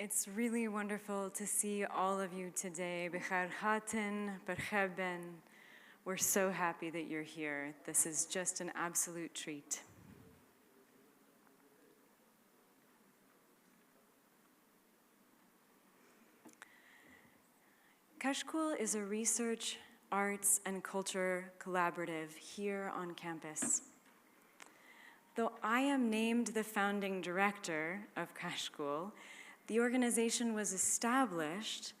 It's really wonderful to see all of you today. بەخێرهاتن، بەخێربن. We're so happy that you're here. This is just an absolute treat. Kashkul is a research, arts, and culture collaborative here on campus. Though I am named the founding director of Kashkul, the organization was established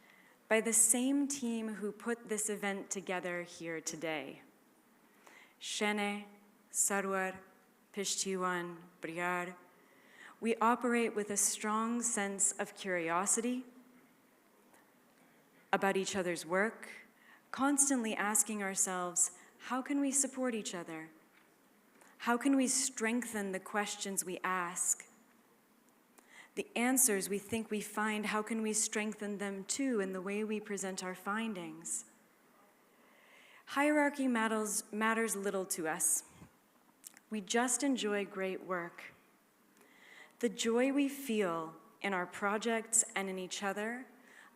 by the same team who put this event together here today. Shene, Sarwar, Pishtiwan, Briar. We operate with a strong sense of curiosity about each other's work, constantly asking ourselves, how can we support each other? How can we strengthen the questions we ask? The answers we think we find, how can we strengthen them too in the way we present our findings? Hierarchy matters little to us. We just enjoy great work. The joy we feel in our projects and in each other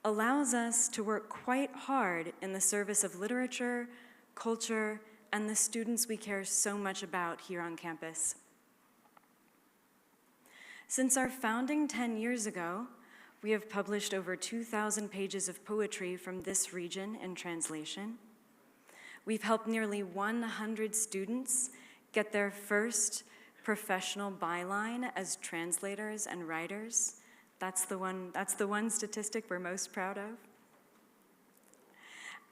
allows us to work quite hard in the service of literature, culture, and the students we care so much about here on campus. Since our founding 10 years ago, we have published over 2,000 pages of poetry from this region in translation. We've helped nearly 100 students get their first professional byline as translators and writers. That's the one statistic we're most proud of.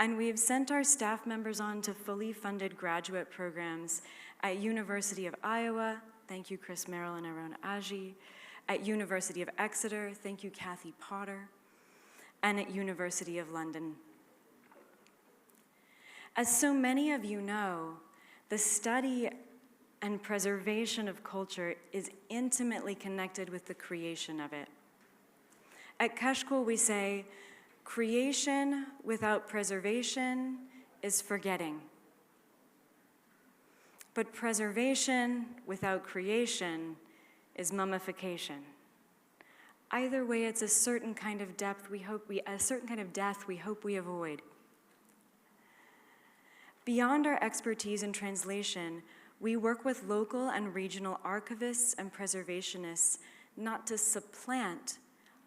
And we've sent our staff members on to fully funded graduate programs at University of Iowa. Thank you, Chris Merrill and Aaron Aji. At University of Exeter, thank you, Kathy Potter. And at University of London. As so many of you know, the study and preservation of culture is intimately connected with the creation of it. At Kashkul, we say, creation without preservation is forgetting. But preservation without creation is mummification. Either way, it's a certain kind of death we hope we avoid. Beyond our expertise in translation, we work with local and regional archivists and preservationists not to supplant,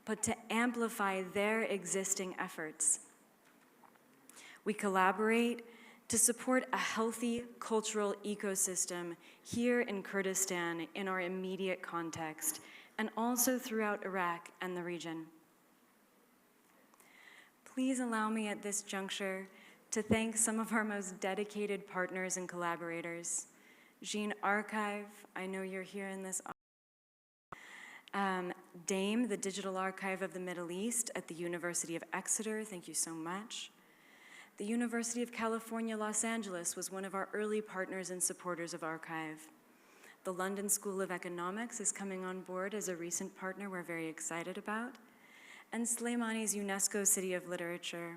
but to amplify their existing efforts. We collaborate to support a healthy cultural ecosystem here in Kurdistan in our immediate context, and also throughout Iraq and the region. Please allow me at this juncture to thank some of our most dedicated partners and collaborators. Jean Archive, I know you're here in this DAME, the Digital Archive of the Middle East at the University of Exeter, thank you so much. The University of California, Los Angeles was one of our early partners and supporters of Archive. The London School of Economics is coming on board as a recent partner we're very excited about. And Slemani's UNESCO City of Literature.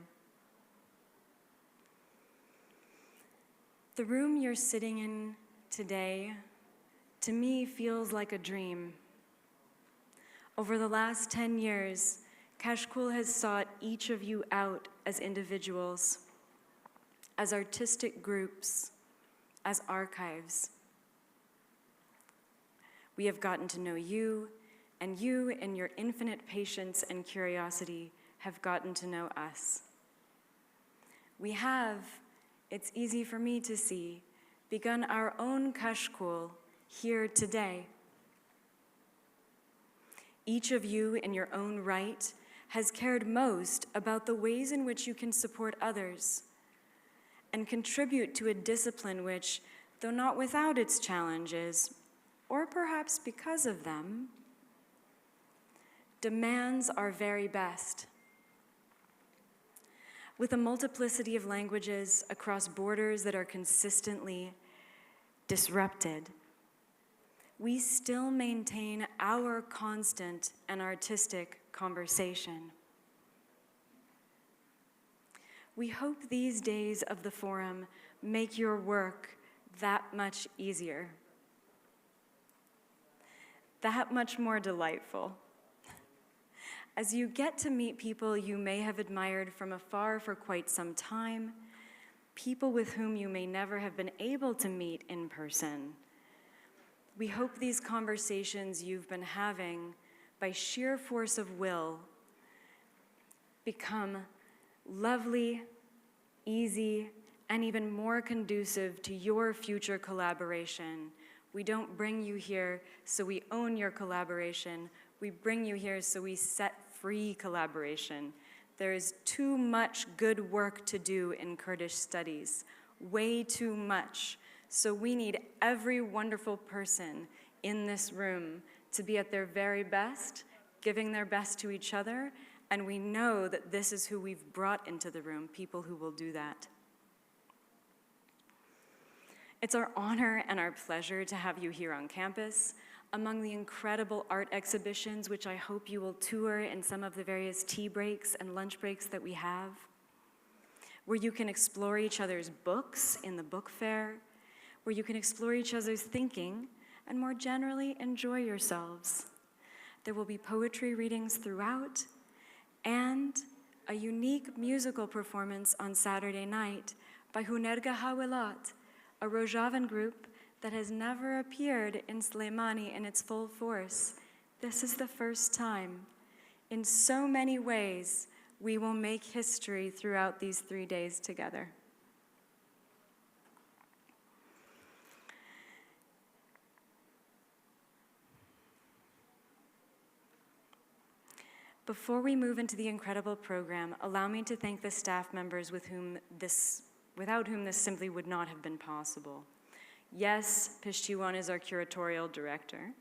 The room you're sitting in today, to me, feels like a dream. Over the last 10 years, Kashkul has sought each of you out as individuals, as artistic groups, as archives. We have gotten to know you, and you, in your infinite patience and curiosity, have gotten to know us. We have, it's easy for me to see, begun our own Kashkul here today. Each of you, in your own right, has cared most about the ways in which you can support others and contribute to a discipline which, though not without its challenges, or perhaps because of them, demands our very best. With a multiplicity of languages across borders that are consistently disrupted, we still maintain our constant and artistic conversation. We hope these days of the forum make your work that much easier, that much more delightful, as you get to meet people you may have admired from afar for quite some time, people with whom you may never have been able to meet in person. We hope these conversations you've been having, by sheer force of will, become lovely, easy, and even more conducive to your future collaboration. We don't bring you here so we own your collaboration. We bring you here so we set free collaboration. There is too much good work to do in Kurdish studies, way too much. So we need every wonderful person in this room to be at their very best, giving their best to each other, and we know that this is who we've brought into the room, people who will do that. It's our honor and our pleasure to have you here on campus, among the incredible art exhibitions, which I hope you will tour in some of the various tea breaks and lunch breaks that we have, where you can explore each other's books in the book fair, where you can explore each other's thinking, and more generally, enjoy yourselves. There will be poetry readings throughout, and a unique musical performance on Saturday night by Houner Hawelat, a Rojavan group that has never appeared in Slemani in its full force. This is the first time. In so many ways, we will make history throughout these 3 days together. Before we move into the incredible program, allow me to thank the staff members without whom this simply would not have been possible. Yes, Pishtiwan is our curatorial director,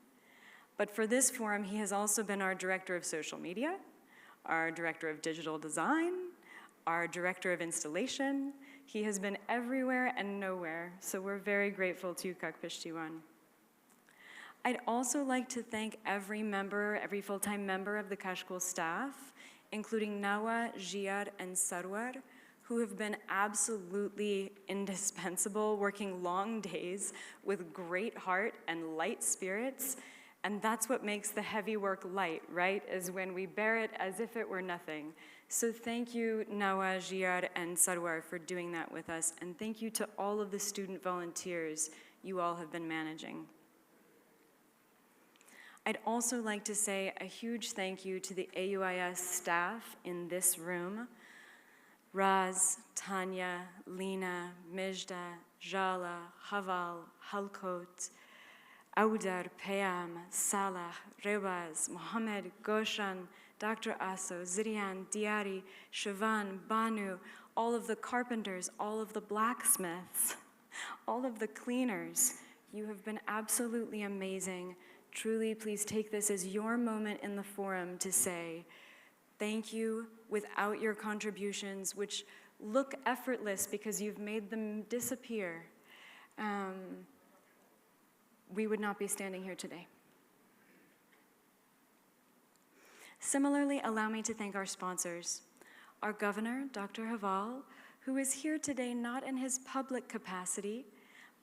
but for this forum, he has also been our director of social media, our director of digital design, our director of installation. He has been everywhere and nowhere, so we're very grateful to Kak Pishtiwan. I'd also like to thank every full-time member of the Kashkul staff, including Nawa, Jiar, and Sarwar, who have been absolutely indispensable, working long days with great heart and light spirits. And that's what makes the heavy work light, right? Is when we bear it as if it were nothing. So thank you, Nawa, Jiar, and Sarwar, for doing that with us. And thank you to all of the student volunteers you all have been managing. I'd also like to say a huge thank you to the AUIS staff in this room. Raz, Tanya, Lena, Mijda, Jala, Haval, Halkot, Audar, Payam, Salah, Rebaz, Mohammed, Goshan, Dr. Aso, Zirian, Diari, Shivan, Banu, all of the carpenters, all of the blacksmiths, all of the cleaners. You have been absolutely amazing. Truly, please take this as your moment in the forum to say, thank you. Without your contributions, which look effortless because you've made them disappear, we would not be standing here today. Similarly, allow me to thank our sponsors. Our governor, Dr. Haval, who is here today not in his public capacity,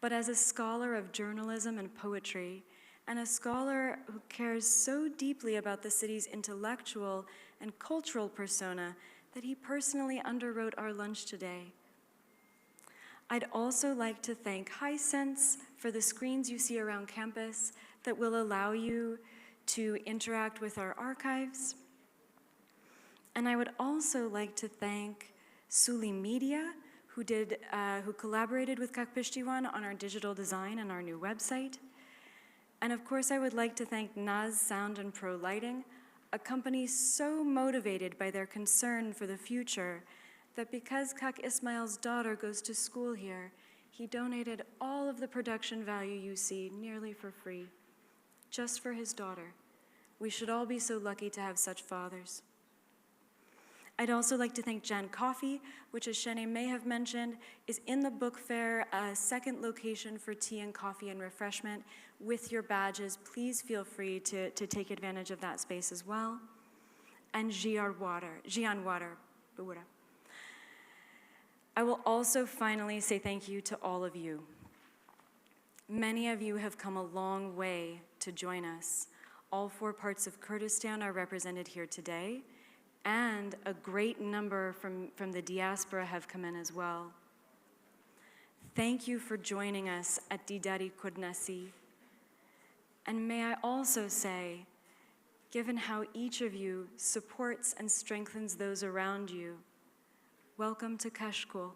but as a scholar of journalism and poetry, and a scholar who cares so deeply about the city's intellectual and cultural persona that he personally underwrote our lunch today. I'd also like to thank Hisense for the screens you see around campus that will allow you to interact with our archives. And I would also like to thank Suli Media, who collaborated with Kak Pishtiwan on our digital design and our new website. And of course, I would like to thank Naz Sound and Pro Lighting, a company so motivated by their concern for the future that because Kak Ismail's daughter goes to school here, he donated all of the production value you see nearly for free, just for his daughter. We should all be so lucky to have such fathers. I'd also like to thank Jan Coffee, which, as Shene may have mentioned, is in the book fair, a second location for tea and coffee and refreshment. With your badges, please feel free to take advantage of that space as well. And Jian Water. I will also finally say thank you to all of you. Many of you have come a long way to join us. all 4 parts of Kurdistan are represented here today, and a great number from the diaspora have come in as well. Thank you for joining us at Didari Kurdenasi. And may I also say, given how each of you supports and strengthens those around you, welcome to Kashkul.